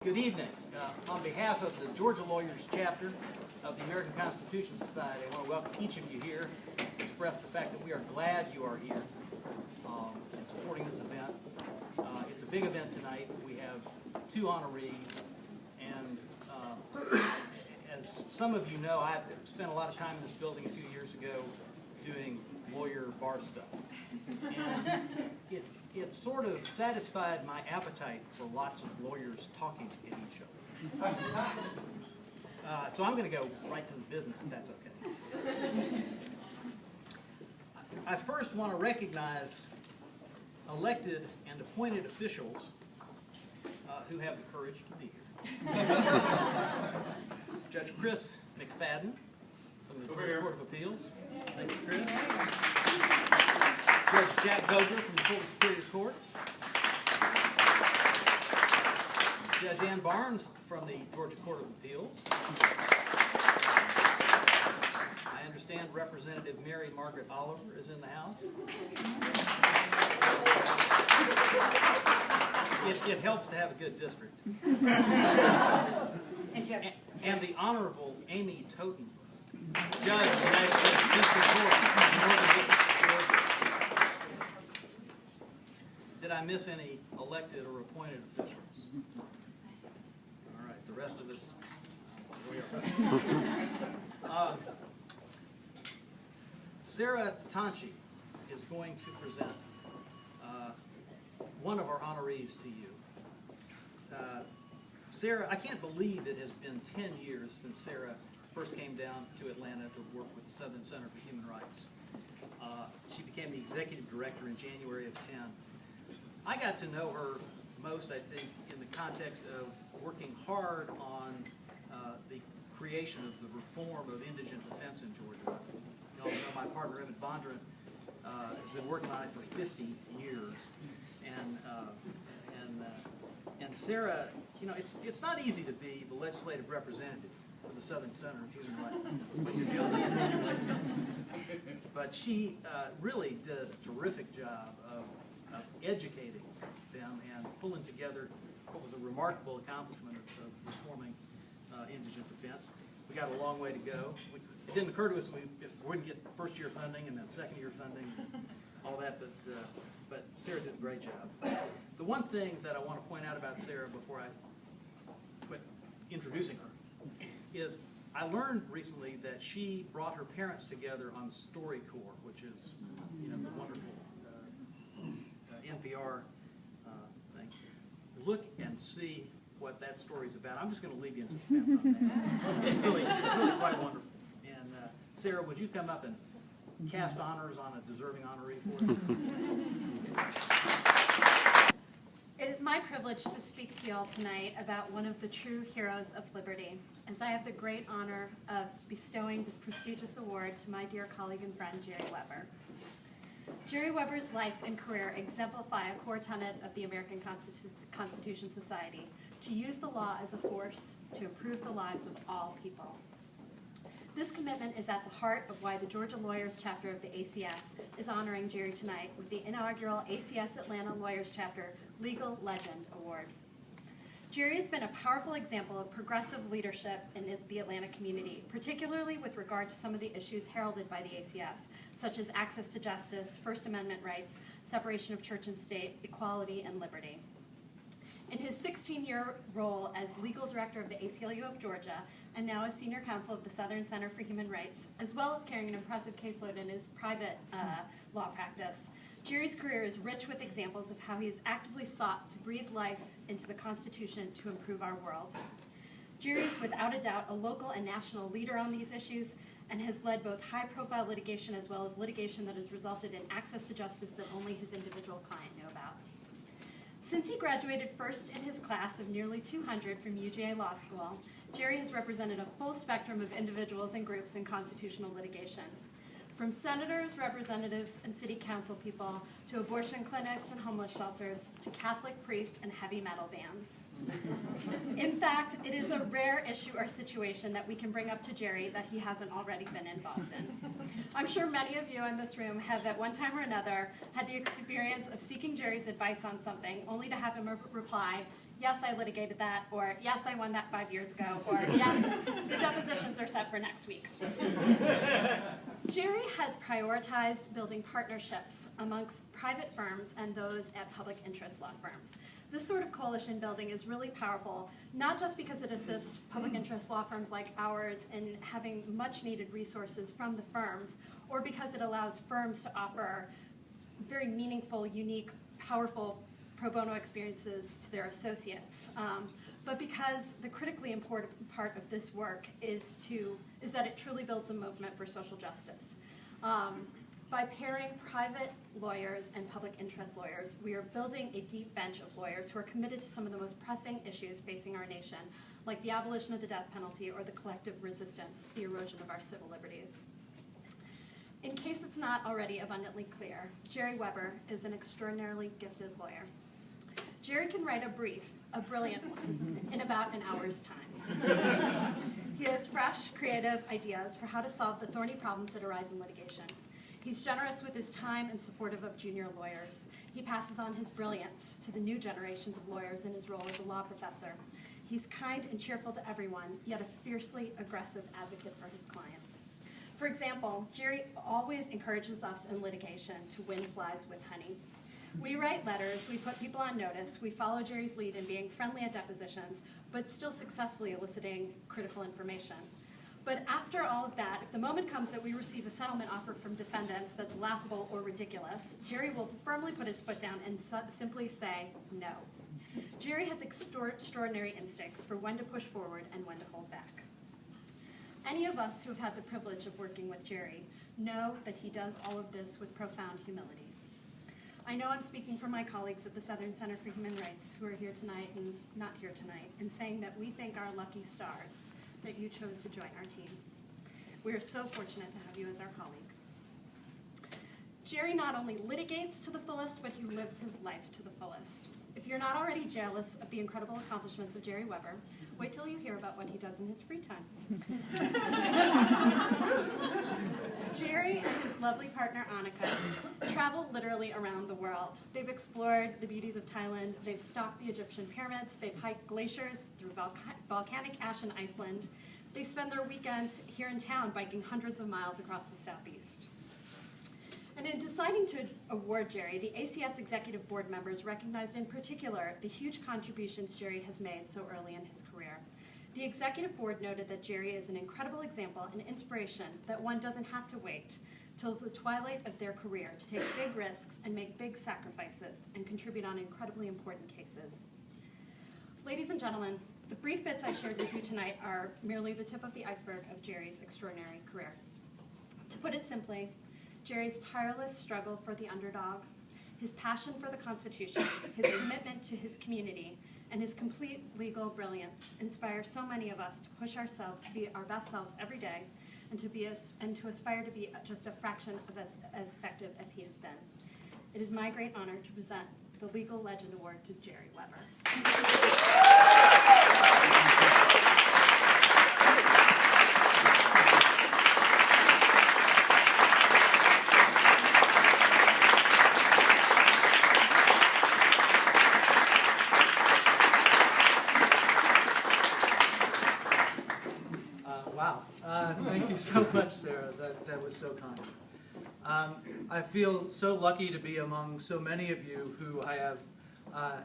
Good evening. On behalf of the Georgia Lawyers Chapter of the American Constitution Society, I want to welcome each of you here, express the fact that we are glad you are here and supporting this event. It's a big event tonight. We have two honorees, and as some of you know, I spent a lot of time in this building a few years ago doing lawyer bar stuff. And it sort of satisfied my appetite for lots of lawyers talking at each other. So I'm going to go right to the business, if that's okay. I first want to recognize elected and appointed officials who have the courage to be here. Judge Chris McFadden from the Georgia Court of Appeals. Thank you, Chris. Judge Jack Goger from the Florida Superior Court. Judge Ann Barnes from the Georgia Court of Appeals. I understand Representative Mary Margaret Oliver is in the house. It helps to have a good district. And the Honorable Amy Toten, Judge of the United States District Court of Northern District, Georgia. Did I miss any elected or appointed officials? All right, the rest of us, we are. Sarah Tanchi is going to present one of our honorees to you. Sarah, I can't believe it has been 10 years since Sarah first came down to Atlanta to work with the Southern Center for Human Rights. She became the executive director in January of 10. I got to know her most, I think, in the context of working hard on the creation of the reform of indigent defense in Georgia. You all know my partner, Emmett Bondurant, has been working on it for 50 years. And Sarah, you know, it's not easy to be the legislative representative for the Southern Center of Human Rights when you're dealing with individuals. But she really did a terrific job of educating them and pulling together what was a remarkable accomplishment of reforming indigent defense. We got a long way to go. It didn't occur to us we wouldn't get first-year funding and then second-year funding and all that, but Sarah did a great job. The one thing that I want to point out about Sarah before I quit introducing her is I learned recently that she brought her parents together on StoryCorps, which is, you know, the wonderful NPR thing. Look and see what that story's about. I'm just going to leave you in suspense on that. It's really quite wonderful. And Sarah, would you come up and cast honors on a deserving honoree for us? It is my privilege to speak to you all tonight about one of the true heroes of liberty, as I have the great honor of bestowing this prestigious award to my dear colleague and friend, Jerry Weber. Jerry Weber's life and career exemplify a core tenet of the American Constitution Society, to use the law as a force to improve the lives of all people. This commitment is at the heart of why the Georgia Lawyers Chapter of the ACS is honoring Jerry tonight with the inaugural ACS Atlanta Lawyers Chapter Legal Legend Award. Jerry has been a powerful example of progressive leadership in the Atlanta community, particularly with regard to some of the issues heralded by the ACS, such as access to justice, First Amendment rights, separation of church and state, equality, and liberty. In his 16-year role as legal director of the ACLU of Georgia, and now as senior counsel of the Southern Center for Human Rights, as well as carrying an impressive caseload in his private law practice, Jerry's career is rich with examples of how he has actively sought to breathe life into the Constitution to improve our world. Jerry is without a doubt a local and national leader on these issues and has led both high-profile litigation as well as litigation that has resulted in access to justice that only his individual client knew about. Since he graduated first in his class of nearly 200 from UGA Law School, Jerry has represented a full spectrum of individuals and groups in constitutional litigation. From senators, representatives, and city council people, to abortion clinics and homeless shelters, to Catholic priests and heavy metal bands. In fact, it is a rare issue or situation that we can bring up to Jerry that he hasn't already been involved in. I'm sure many of you in this room have at one time or another had the experience of seeking Jerry's advice on something only to have him reply, yes, I litigated that, or yes, I won that 5 years ago, or yes, the depositions are set for next week. Jerry has prioritized building partnerships amongst private firms and those at public interest law firms. This sort of coalition building is really powerful, not just because it assists public interest law firms like ours in having much needed resources from the firms, or because it allows firms to offer very meaningful, unique, powerful pro bono experiences to their associates, but because the critically important part of this work is that it truly builds a movement for social justice. By pairing private lawyers and public interest lawyers, we are building a deep bench of lawyers who are committed to some of the most pressing issues facing our nation, like the abolition of the death penalty or the collective resistance to the erosion of our civil liberties. In case it's not already abundantly clear, Jerry Weber is an extraordinarily gifted lawyer. Jerry can write a brief, a brilliant one, in about an hour's time. He has fresh, creative ideas for how to solve the thorny problems that arise in litigation. He's generous with his time and supportive of junior lawyers. He passes on his brilliance to the new generations of lawyers in his role as a law professor. He's kind and cheerful to everyone, yet a fiercely aggressive advocate for his clients. For example, Jerry always encourages us in litigation to win flies with honey. We write letters, we put people on notice, we follow Jerry's lead in being friendly at depositions, but still successfully eliciting critical information. But after all of that, if the moment comes that we receive a settlement offer from defendants that's laughable or ridiculous, Jerry will firmly put his foot down and simply say no. Jerry has extraordinary instincts for when to push forward and when to hold back. Any of us who have had the privilege of working with Jerry know that he does all of this with profound humility. I know I'm speaking for my colleagues at the Southern Center for Human Rights who are here tonight and not here tonight, in saying that we thank our lucky stars that you chose to join our team. We are so fortunate to have you as our colleague. Jerry not only litigates to the fullest, but he lives his life to the fullest. If you're not already jealous of the incredible accomplishments of Jerry Weber, wait till you hear about what he does in his free time. Jerry and his lovely partner Annika travel literally around the world. They've explored the beauties of Thailand, they've stalked the Egyptian pyramids, they've hiked glaciers through volcanic ash in Iceland. They spend their weekends here in town biking hundreds of miles across the southeast. And in deciding to award Jerry, the ACS executive board members recognized in particular the huge contributions Jerry has made so early in his career. The executive board noted that Jerry is an incredible example and inspiration that one doesn't have to wait till the twilight of their career to take big risks and make big sacrifices and contribute on incredibly important cases. Ladies and gentlemen, the brief bits I shared with you tonight are merely the tip of the iceberg of Jerry's extraordinary career. To put it simply, Jerry's tireless struggle for the underdog, his passion for the Constitution, his commitment to his community, and his complete legal brilliance inspire so many of us to push ourselves to be our best selves every day and to aspire to be just a fraction of as effective as he has been. It is my great honor to present the Legal Legend Award to Jerry Weber. Thank you so much, Sarah. That was so kind. I feel so lucky to be among so many of you who I have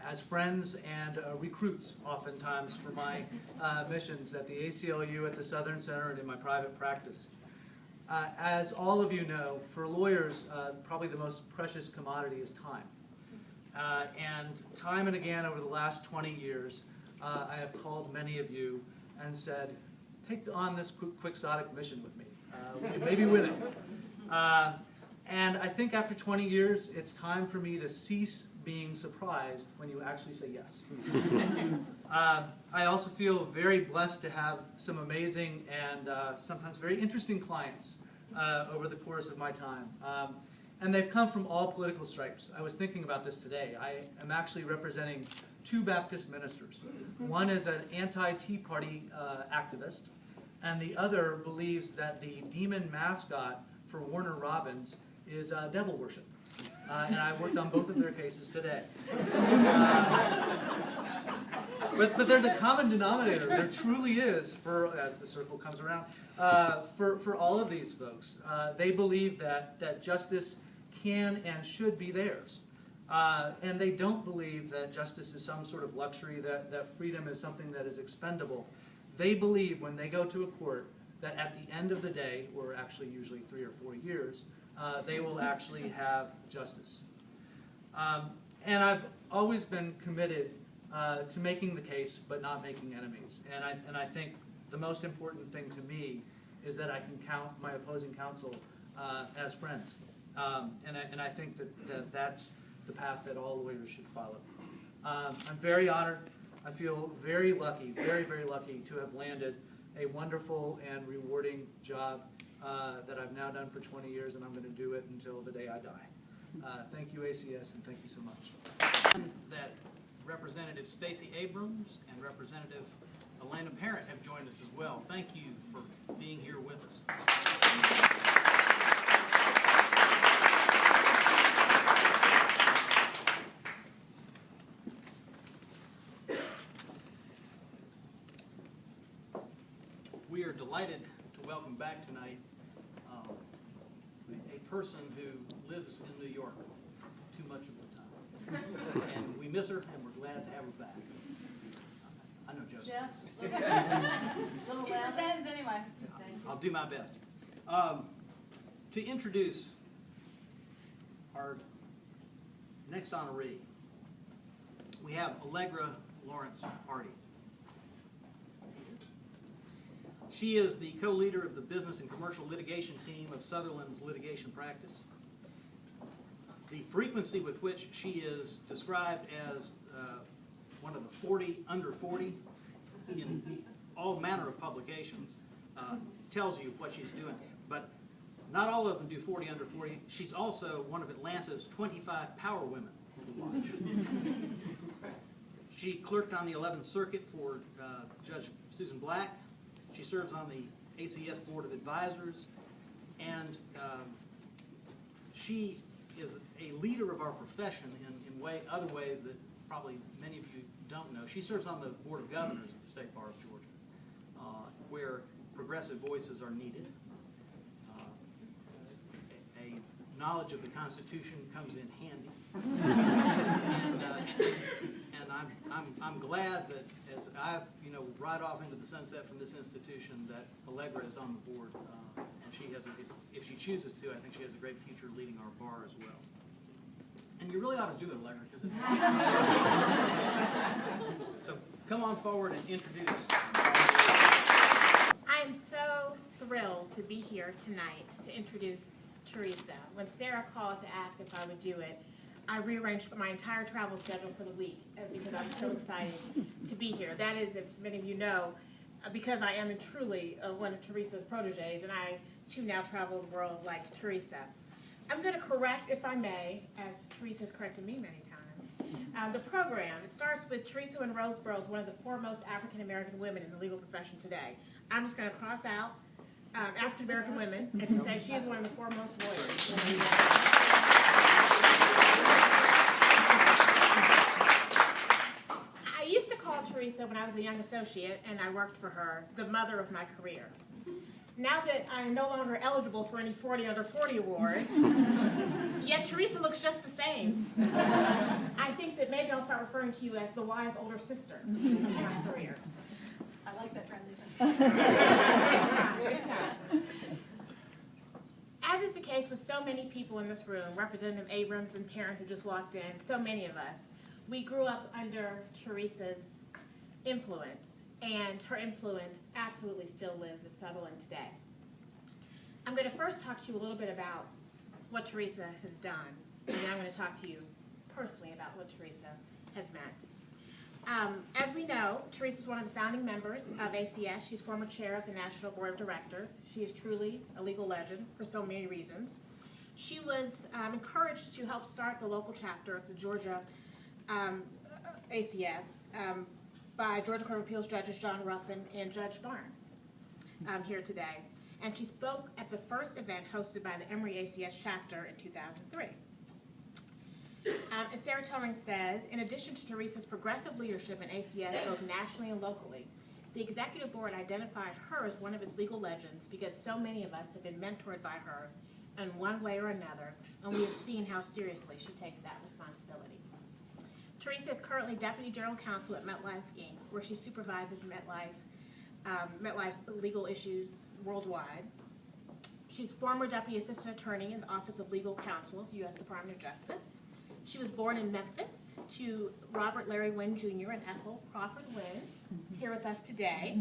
as friends and recruits oftentimes for my missions at the ACLU, at the Southern Center, and in my private practice. As all of you know, for lawyers, probably the most precious commodity is time. And time and again over the last 20 years, I have called many of you and said, take on this quixotic mission with me. We can maybe win it. And I think after 20 years, it's time for me to cease being surprised when you actually say yes. I also feel very blessed to have some amazing and sometimes very interesting clients over the course of my time. And they've come from all political stripes. I was thinking about this today. I am actually representing two Baptist ministers. One is an anti-Tea Party activist, and the other believes that the demon mascot for Warner Robins is devil worship. And I worked on both of their cases today. But there's a common denominator. There truly is, for as the circle comes around, for all of these folks. They believe that justice can and should be theirs. And they don't believe that justice is some sort of luxury, that freedom is something that is expendable. They believe when they go to a court that at the end of the day, or actually usually 3 or 4 years, they will actually have justice. And I've always been committed to making the case, but not making enemies. And I think the most important thing to me is that I can count my opposing counsel as friends. And I think that's the path that all lawyers should follow. I'm very honored. I feel very lucky, very, very lucky to have landed a wonderful and rewarding job that I've now done for 20 years, and I'm going to do it until the day I die. Thank you, ACS, and thank you so much. And that Representative Stacey Abrams and Representative Elena Parent have joined us as well. Thank you for being here with us. We are delighted to welcome back tonight a person who lives in New York too much of the time. And we miss her, and we're glad to have her back. I know Joseph. Yeah. Little pretends anyway. I'll do my best. To introduce our next honoree, we have Allegra Lawrence Hardy. She is the co-leader of the Business and Commercial Litigation Team of Sutherland's litigation practice. The frequency with which she is described as one of the 40 under 40 in all manner of publications tells you what she's doing. But not all of them do 40 under 40. She's also one of Atlanta's 25 power women to watch. She clerked on the 11th Circuit for Judge Susan Black. She serves on the ACS Board of Advisors, and she is a leader of our profession in other ways that probably many of you don't know. She serves on the Board of Governors of the State Bar of Georgia, where progressive voices are needed. A knowledge of the Constitution comes in handy. And I'm glad that as I ride off into the sunset from this institution, that Allegra is on the board, and she has, if she chooses to, I think she has a great future leading our bar as well. And you really ought to do it, Allegra, because it's so come on forward and introduce. I am so thrilled to be here tonight to introduce Teresa. When Sarah called to ask if I would do it, I rearranged my entire travel schedule for the week because I'm so excited to be here. That is, if many of you know, because I am truly one of Teresa's proteges, and I too now travel the world like Teresa. I'm going to correct, if I may, as Teresa's corrected me many times, the program. It starts with Teresa in Roseboro is one of the foremost African-American women in the legal profession today. I'm just going to cross out African-American women and to say she is one of the foremost lawyers. I used to call Teresa when I was a young associate and I worked for her the mother of my career. Now that I'm no longer eligible for any 40 under 40 awards, yet Teresa looks just the same. I think that maybe I'll start referring to you as the wise older sister of my career. I like that transition. It's not. As is the case with so many people in this room, Representative Abrams and Parent who just walked in, so many of us, we grew up under Teresa's influence, and her influence absolutely still lives at Sutherland today. I'm going to first talk to you a little bit about what Teresa has done, and then I'm going to talk to you personally about what Teresa has meant. As we know, Teresa is one of the founding members of ACS. She's former chair of the National Board of Directors. She is truly a legal legend for so many reasons. She was encouraged to help start the local chapter of the Georgia ACS by Georgia Court of Appeals judges John Ruffin and Judge Barnes here today. And she spoke at the first event hosted by the Emory ACS chapter in 2003. As Sarah Tolling says, in addition to Teresa's progressive leadership in ACS both nationally and locally, the executive board identified her as one of its legal legends because so many of us have been mentored by her in one way or another, and we have seen how seriously she takes that responsibility. Teresa is currently Deputy General Counsel at MetLife, Inc., where she supervises MetLife's legal issues worldwide. She's former Deputy Assistant Attorney in the Office of Legal Counsel of the U.S. Department of Justice. She was born in Memphis to Robert Larry Wynn Jr. and Ethel Crawford Wynn, who's here with us today,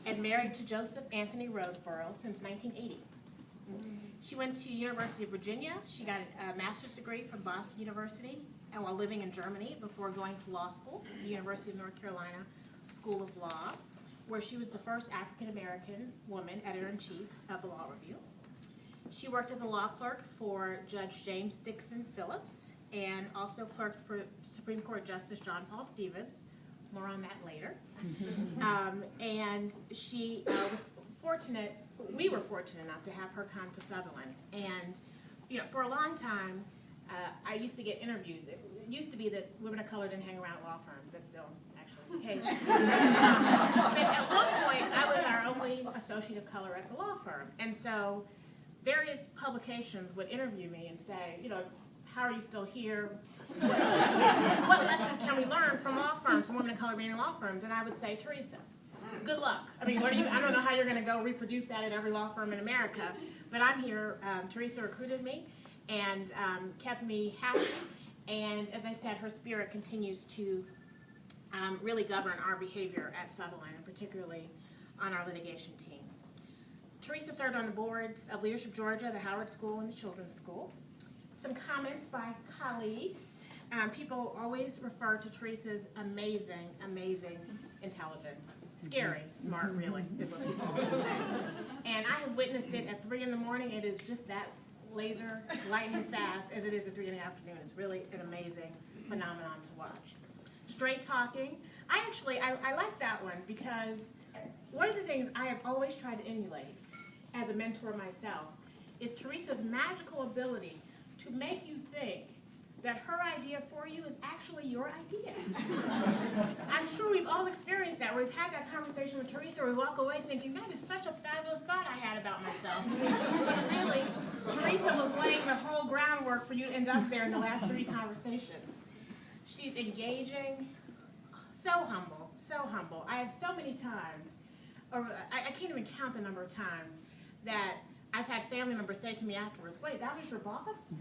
and married to Joseph Anthony Roseborough since 1980. She went to University of Virginia. She got a master's degree from Boston University, and while living in Germany before going to law school at the University of North Carolina School of Law, where she was the first African-American woman editor-in-chief of the Law Review. She worked as a law clerk for Judge James Dixon Phillips and also clerked for Supreme Court Justice John Paul Stevens. More on that later. And she was fortunate, we were fortunate enough to have her come to Sutherland. And, you know, for a long time, I used to get interviewed. It used to be that women of color didn't hang around at law firms. That's still actually the case. But at one point, I was our only associate of color at the law firm. And so various publications would interview me and say, you know, how are you still here? What lessons can we learn from law firms, from women of color being in law firms? And I would say, Teresa, good luck. I mean, I don't know how you're going to go reproduce that at every law firm in America, but I'm here. Teresa recruited me and kept me happy. And as I said, her spirit continues to really govern our behavior at Sutherland, and particularly on our litigation team. Teresa served on the boards of Leadership Georgia, the Howard School, and the Children's School. Some comments by colleagues. People always refer to Teresa's amazing, amazing intelligence. Scary, smart, really, is what people always say. And I have witnessed it at 3 in the morning. It is just that laser, lightning fast as it is at 3 in the afternoon. It's really an amazing phenomenon to watch. Straight talking. I like that one because one of the things I have always tried to emulate as a mentor myself is Teresa's magical ability to make you think that her idea for you is actually your idea. I'm sure we've all experienced that, where we've had that conversation with Teresa, where we walk away thinking, that is such a fabulous thought I had about myself. But really, Teresa was laying the whole groundwork for you to end up there in the last 3 conversations. She's engaging, so humble, so humble. I have so many times, or I can't even count the number of times, that I've had family members say to me afterwards, wait, that was your boss?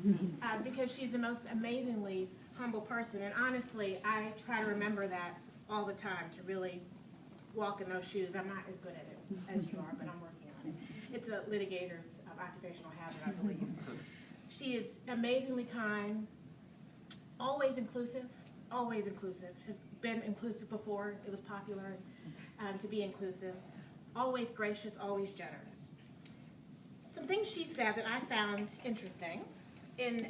Because she's the most amazingly humble person. And honestly, I try to remember that all the time, to really walk in those shoes. I'm not as good at it as you are, but I'm working on it. It's a litigator's occupational hazard, I believe. She is amazingly kind, always inclusive, has been inclusive before. It was popular to be inclusive, always gracious, always generous. Some things she said that I found interesting. In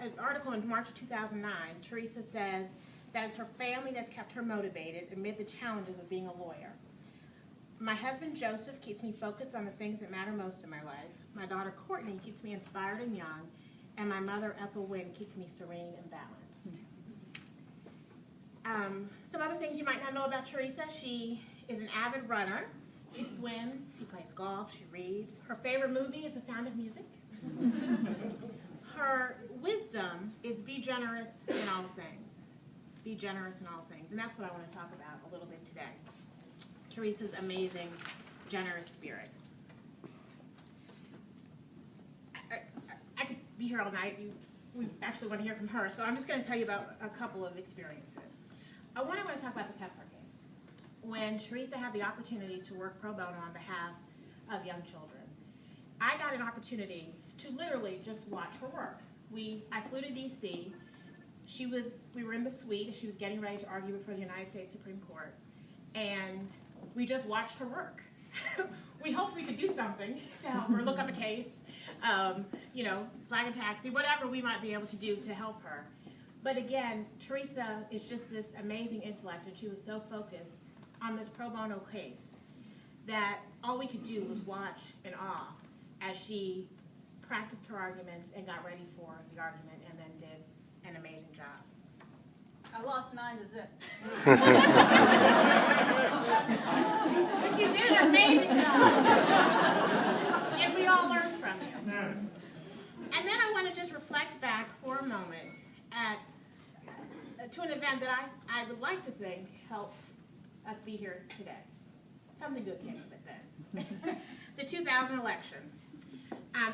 an article in March of 2009, Teresa says that it's her family that's kept her motivated amid the challenges of being a lawyer. My husband Joseph keeps me focused on the things that matter most in my life. My daughter Courtney keeps me inspired and young. And my mother Ethel Wynn keeps me serene and balanced. Some other things you might not know about Teresa: she is an avid runner. She swims, she plays golf, she reads. Her favorite movie is The Sound of Music. Her wisdom is be generous in all things. Be generous in all things. And that's what I want to talk about a little bit today. Teresa's amazing, generous spirit. I could be here all night. We actually want to hear from her, so I'm just going to tell you about a couple of experiences. I want to talk about the Kepler case, when Teresa had the opportunity to work pro bono on behalf of young children. I got an opportunity to literally just watch her work. I flew to D.C. We were in the suite as she was getting ready to argue before the United States Supreme Court, and we just watched her work. We hoped we could do something to help her, look up a case, flag a taxi, whatever we might be able to do to help her. But again, Teresa is just this amazing intellect, and she was so focused on this pro bono case that all we could do was watch in awe as she practiced her arguments and got ready for the argument and then did an amazing job. I lost 9 to zip. But you did an amazing job. And we all learned from you. And then I want to just reflect back for a moment to an event that I would like to think helped us be here today. Something good came of it then. The 2000 election.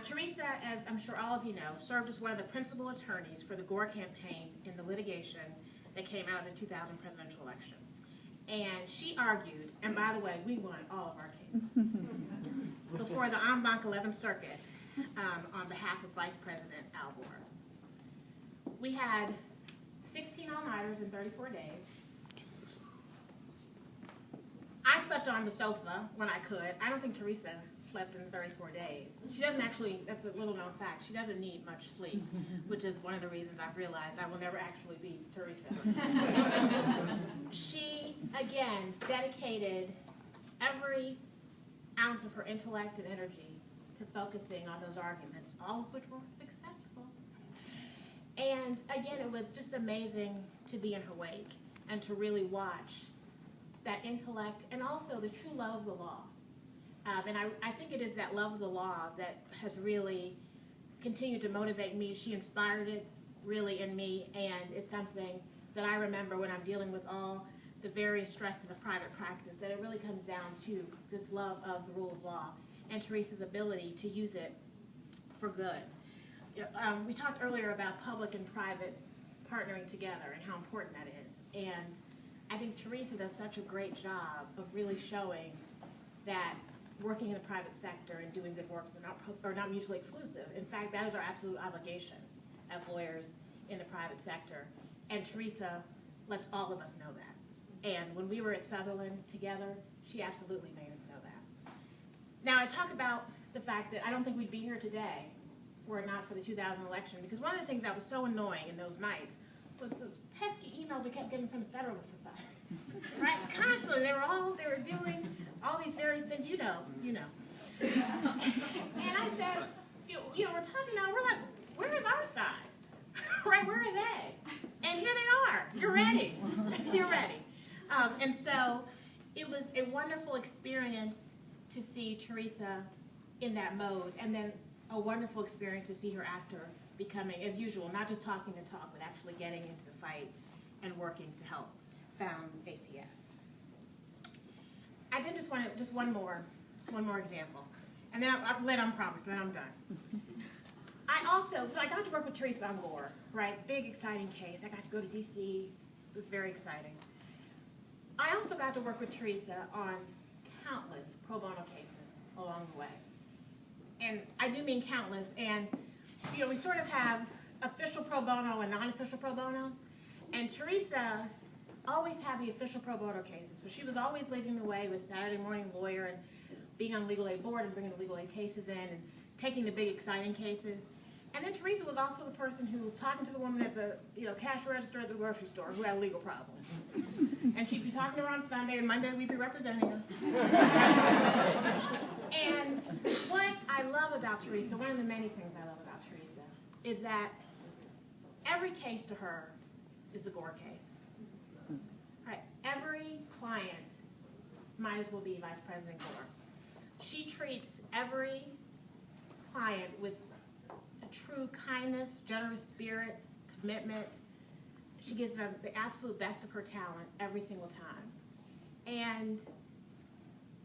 Teresa, as I'm sure all of you know, served as one of the principal attorneys for the Gore campaign in the litigation that came out of the 2000 presidential election. And she argued, and by the way, we won all of our cases, before the en banc 11th Circuit on behalf of Vice President Al Gore. We had 16 all-nighters in 34 days. I slept on the sofa when I could. I don't think Teresa slept in 34 days. She doesn't actually, that's a little known fact, she doesn't need much sleep, which is one of the reasons I've realized I will never actually be Teresa. She, again, dedicated every ounce of her intellect and energy to focusing on those arguments, all of which were successful. And again, it was just amazing to be in her wake and to really watch that intellect and also the true love of the law. And I think it is that love of the law that has really continued to motivate me. She inspired it really in me, and it's something that I remember when I'm dealing with all the various stresses of private practice, that it really comes down to this love of the rule of law and Teresa's ability to use it for good. We talked earlier about public and private partnering together and how important that is. And I think Teresa does such a great job of really showing that working in the private sector and doing good work are not mutually exclusive. In fact, that is our absolute obligation as lawyers in the private sector. And Teresa lets all of us know that. And when we were at Sutherland together, she absolutely made us know that. Now, I talk about the fact that I don't think we'd be here today were it not for the 2000 election, because one of the things that was so annoying in those nights was those pesky emails we kept getting from the Federalist Society. Right? Constantly, they were doing all these various things, you know. And I said, we're talking now, we're like, where is our side? Right, where are they? And here they are. You're ready. You're ready. And so it was a wonderful experience to see Teresa in that mode, and then a wonderful experience to see her after becoming, as usual, not just talking the talk, but actually getting into the fight and working to help found ACS. I then just want one more example, and then I'll let on promise, then I'm done. So I got to work with Teresa on Gore, right? Big, exciting case. I got to go to DC. It was very exciting. I also got to work with Teresa on countless pro bono cases along the way. And I do mean countless. And, we sort of have official pro bono and non-official pro bono. And Teresa always had the official pro bono cases. So she was always leading the way with Saturday Morning Lawyer and being on the legal aid board and bringing the legal aid cases in and taking the big, exciting cases. And then Teresa was also the person who was talking to the woman at the cash register at the grocery store who had legal problems. And she'd be talking to her on Sunday, and Monday we'd be representing her. And what I love about Teresa, one of the many things I love about Teresa, is that every case to her is a Gore case. Right? Every client might as well be Vice President Gore. She treats every client with true kindness, generous spirit, commitment. She gives them the absolute best of her talent every single time. And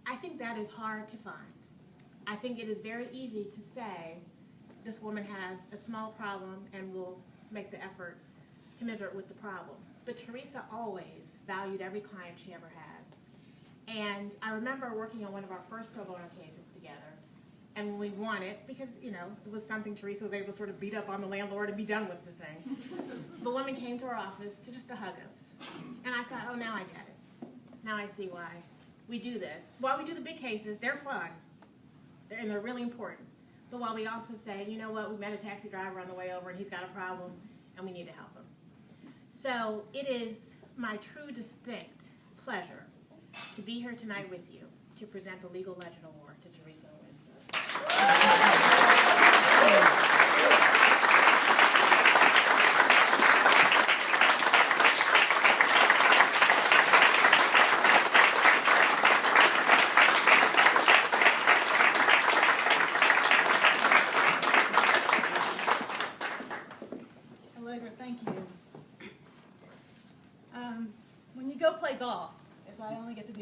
I think that is hard to find. I think it is very easy to say, this woman has a small problem and will make the effort commiserate with the problem. But Teresa always valued every client she ever had. And I remember working on one of our first pro bono cases together. And when we won it, because, it was something Teresa was able to sort of beat up on the landlord and be done with the thing, the woman came to our office to hug us. And I thought, oh, now I get it. Now I see why we do this. While we do the big cases, they're fun, and they're really important. But while we also say, you know what, we met a taxi driver on the way over, and he's got a problem, and we need to help him. So it is my true, distinct pleasure to be here tonight with you to present the Legal Legend Award to Teresa.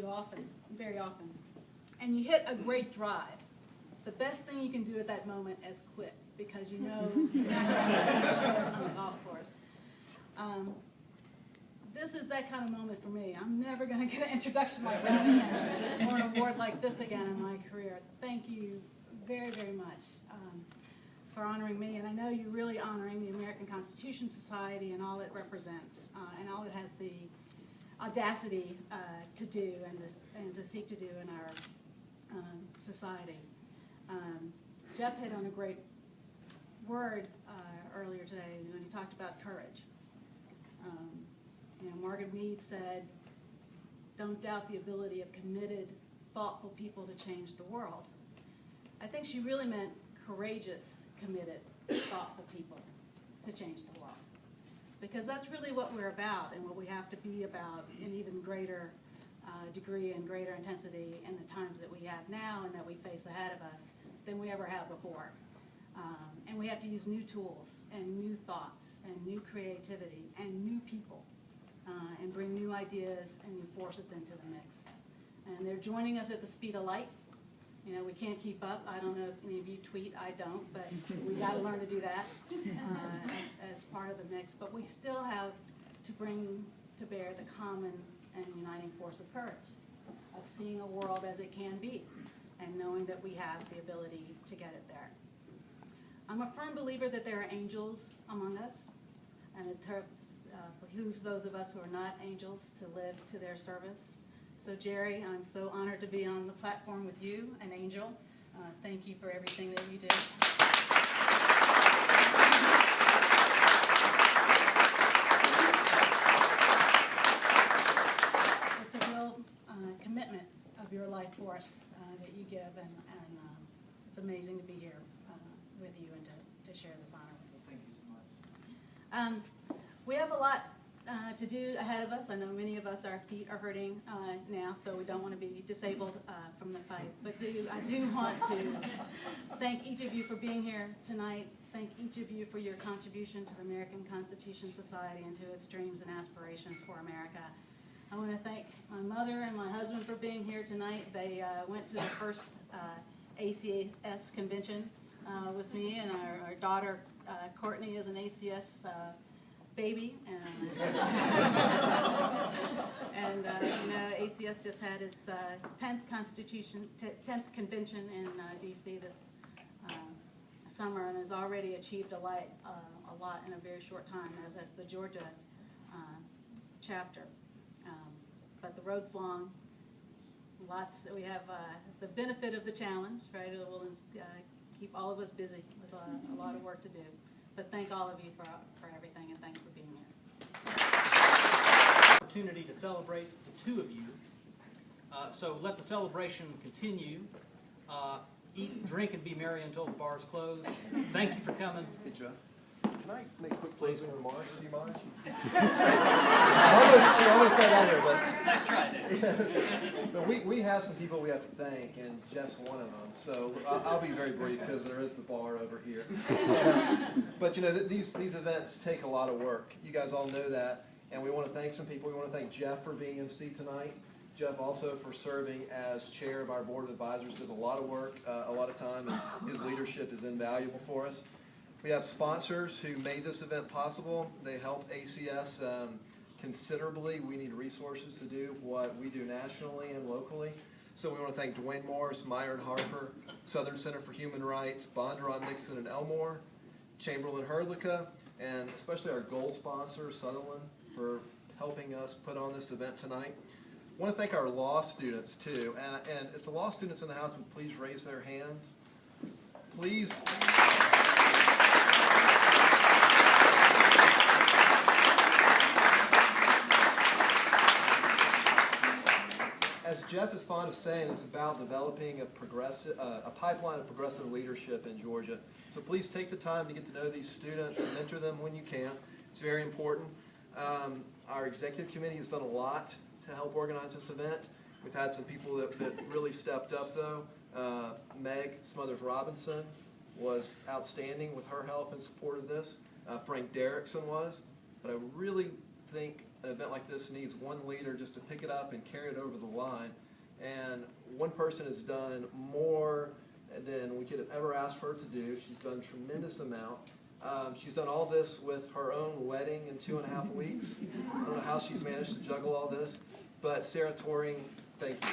often, very often, and you hit a great drive, the best thing you can do at that moment is quit, because you know you're not going to finish it on the golf course. This is that kind of moment for me. I'm never going to get an introduction like that again, or an award like this again in my career. Thank you very, very much for honoring me, and I know you're really honoring the American Constitution Society and all it represents, and all it has the audacity to do and to seek to do in our society. Jeff hit on a great word earlier today when he talked about courage. Margaret Mead said, "Don't doubt the ability of committed, thoughtful people to change the world." I think she really meant courageous, committed, thoughtful people to change the world. Because that's really what we're about and what we have to be about in even greater degree and greater intensity in the times that we have now and that we face ahead of us than we ever have before. And we have to use new tools and new thoughts and new creativity and new people and bring new ideas and new forces into the mix. And they're joining us at the speed of light. We can't keep up. I don't know if any of you tweet. I don't, but we got to learn to do that as part of the mix. But we still have to bring to bear the common and uniting force of courage, of seeing a world as it can be, and knowing that we have the ability to get it there. I'm a firm believer that there are angels among us, and it behooves those of us who are not angels to live to their service. So Jerry, I'm so honored to be on the platform with you, an angel. Thank you for everything that you do. It's a real commitment of your life force that you give, and it's amazing to be here with you and to share this honor with you. Thank you so much. We have a lot to do ahead of us. I know many of us, our feet are hurting now, so we don't want to be disabled from the fight. But I do want to thank each of you for being here tonight. Thank each of you for your contribution to the American Constitution Society and to its dreams and aspirations for America. I want to thank my mother and my husband for being here tonight. They went to the first ACS convention with me, and our daughter Courtney is an ACS baby, and ACS just had its 10th convention in D.C. this summer, and has already achieved a lot in a very short time, as has the Georgia chapter. But the road's long. We have the benefit of the challenge, right? It will keep all of us busy with a lot of work to do. But thank all of you for everything, and thanks for being here. Opportunity to celebrate the two of you. So let the celebration continue. Eat, drink, and be merry until the bar's closed. Thank you for coming. Hey, Jeff. Can I make quick closing remarks? Do you mind? I almost got out here, but Nice try, Dave. but we have some people we have to thank, and Jeff's one of them. So I'll be very brief because there is the bar over here. But these events take a lot of work. You guys all know that, and we want to thank some people. We want to thank Jeff for being in seat tonight. Jeff also for serving as chair of our board of advisors. Does a lot of work, a lot of time, and his leadership is invaluable for us. We have sponsors who made this event possible. They help ACS considerably. We need resources to do what we do nationally and locally. So we want to thank Dwayne Morris, Meyer and Harper, Southern Center for Human Rights, Bondurant, Nixon, and Elmore, Chamberlain Herdlicka, and especially our gold sponsor, Sutherland, for helping us put on this event tonight. I want to thank our law students, too. And if the law students in the house would please raise their hands. Please. As Jeff is fond of saying, it's about developing a pipeline of progressive leadership in Georgia. So please take the time to get to know these students and mentor them when you can. It's very important. Our executive committee has done a lot to help organize this event. We've had some people that really stepped up, though. Meg Smothers Robinson was outstanding with her help and support of this. Frank Derrickson was. But I really think an event like this needs one leader just to pick it up and carry it over the line. And one person has done more than we could have ever asked her to do. She's done a tremendous amount. She's done all this with her own wedding in 2.5 weeks. I don't know how she's managed to juggle all this, but Sarah Toring, thank you.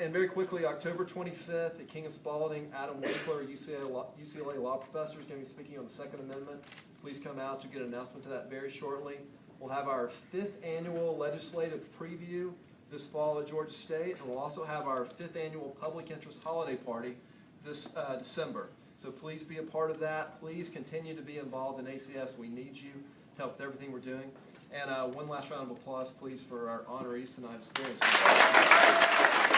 And very quickly, October 25th at King of Spalding, Adam Winkler, UCLA law professor, is going to be speaking on the Second Amendment. Please come out. You'll get an announcement to that very shortly. We'll have our 5th annual legislative preview this fall at Georgia State, and we'll also have our 5th annual public interest holiday party this December. So please be a part of that. Please continue to be involved in ACS. We need you to help with everything we're doing. And one last round of applause, please, for our honorees tonight. It's very inspiring.